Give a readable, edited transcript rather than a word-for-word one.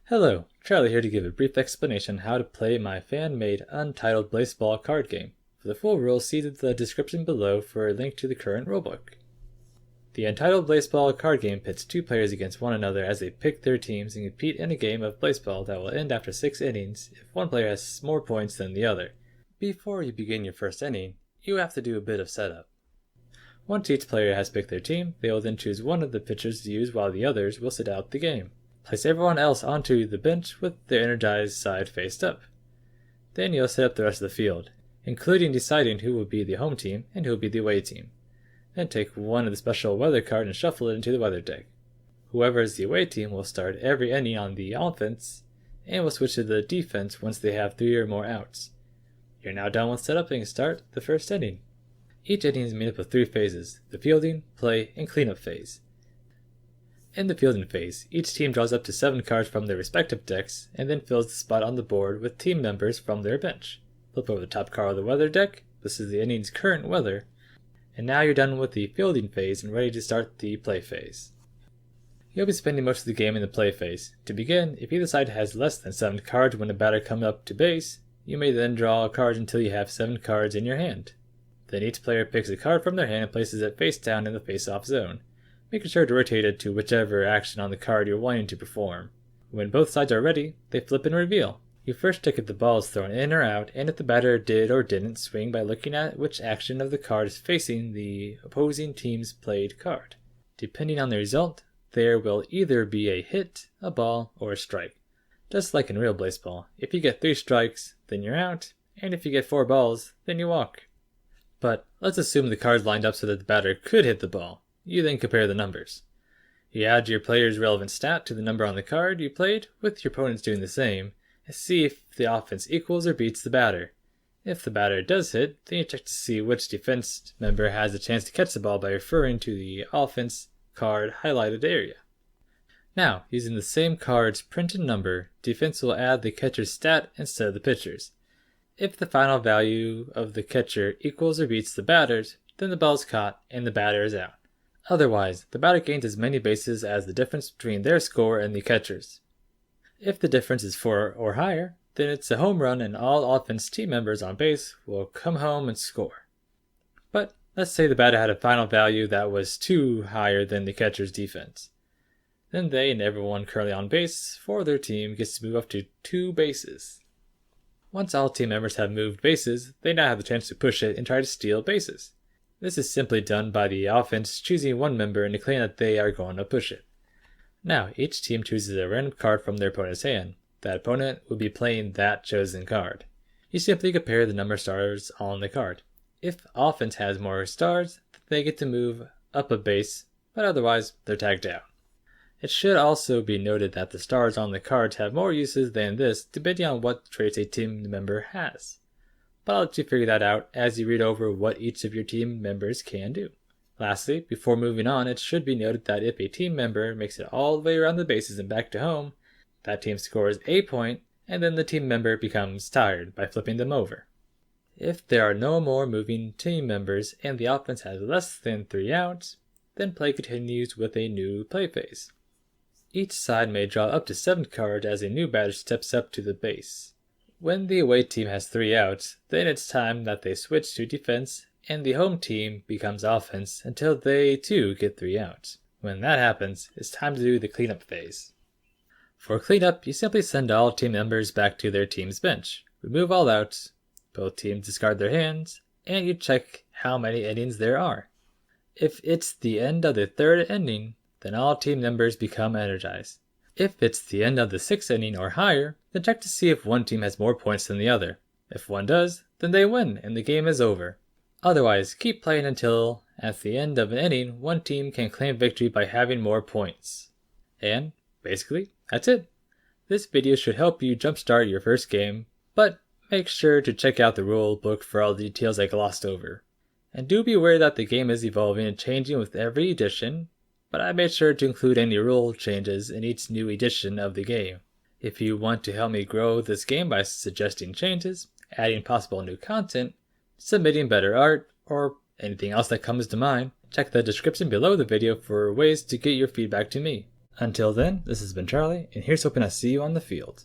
Hello, Charlie here to give a brief explanation how to play my fan-made Untitled Blaseball Card Game. For the full rules, see the description below for a link to the current rulebook. The Untitled Blaseball Card Game pits two players against one another as they pick their teams and compete in a game of baseball that will end after 6 innings if one player has more points than the other. Before you begin your first inning, you have to do a bit of setup. Once each player has picked their team, they will then choose one of the pitchers to use while the others will sit out the game. Place everyone else onto the bench with their energized side faced up. Then you'll set up the rest of the field, including deciding who will be the home team and who will be the away team. Then take one of the special weather card and shuffle it into the weather deck. Whoever is the away team will start every inning on the offense and will switch to the defense once they have 3 or more outs. You're now done with setup and start the first inning. Each inning is made up of 3 phases: the fielding, play, and cleanup phase. In the fielding phase, each team draws up to 7 cards from their respective decks and then fills the spot on the board with team members from their bench. Flip over the top card of the weather deck. This is the inning's current weather. And now you're done with the fielding phase and ready to start the play phase. You'll be spending most of the game in the play phase. To begin, if either side has less than 7 cards when a batter comes up to base, you may then draw a card until you have 7 cards in your hand. Then each player picks a card from their hand and places it face down in the face-off zone, making sure to rotate it to whichever action on the card you're wanting to perform. When both sides are ready, they flip and reveal. You first check if the ball is thrown in or out, and if the batter did or didn't swing by looking at which action of the card is facing the opposing team's played card. Depending on the result, there will either be a hit, a ball, or a strike. Just like in real baseball, if you get 3 strikes, then you're out, and if you get 4 balls, then you walk. But let's assume the cards lined up so that the batter could hit the ball. You then compare the numbers. You add your player's relevant stat to the number on the card you played, with your opponents doing the same, and see if the offense equals or beats the batter. If the batter does hit, then you check to see which defense member has a chance to catch the ball by referring to the offense card highlighted area. Now, using the same card's printed number, defense will add the catcher's stat instead of the pitcher's. If the final value of the catcher equals or beats the batter's, then the ball is caught and the batter is out. Otherwise, the batter gains as many bases as the difference between their score and the catcher's. If the difference is 4 or higher, then it's a home run and all offense team members on base will come home and score. But let's say the batter had a final value that was 2 higher than the catcher's defense. Then they and everyone currently on base for their team gets to move up to 2 bases. Once all team members have moved bases, they now have the chance to push it and try to steal bases. This is simply done by the offense choosing one member and declaring that they are going to push it. Now, each team chooses a random card from their opponent's hand. That opponent will be playing that chosen card. You simply compare the number of stars on the card. If offense has more stars, they get to move up a base, but otherwise they're tagged out. It should also be noted that the stars on the cards have more uses than this, depending on what traits a team member has. But I'll let you figure that out as you read over what each of your team members can do. Lastly, before moving on, it should be noted that if a team member makes it all the way around the bases and back to home, that team scores a point, and then the team member becomes tired by flipping them over. If there are no more moving team members and the offense has less than 3 outs, then play continues with a new play phase. Each side may draw up to 7 cards as a new batter steps up to the base. When the away team has 3 outs, then it's time that they switch to defense and the home team becomes offense until they too get 3 outs. When that happens, it's time to do the cleanup phase. For cleanup, you simply send all team members back to their team's bench, remove all outs, both teams discard their hands, and you check how many innings there are. If it's the end of the 3rd inning, then all team members become energized. If it's the end of the 6th inning or higher, then check to see if one team has more points than the other. If one does, then they win and the game is over. Otherwise, keep playing until, at the end of an inning, one team can claim victory by having more points. And, basically, that's it. This video should help you jumpstart your first game, but make sure to check out the rule book for all the details I glossed over. And do be aware that the game is evolving and changing with every edition, but I made sure to include any rule changes in each new edition of the game. If you want to help me grow this game by suggesting changes, adding possible new content, submitting better art, or anything else that comes to mind, check the description below the video for ways to get your feedback to me. Until then, this has been Charlie, and here's hoping I see you on the field.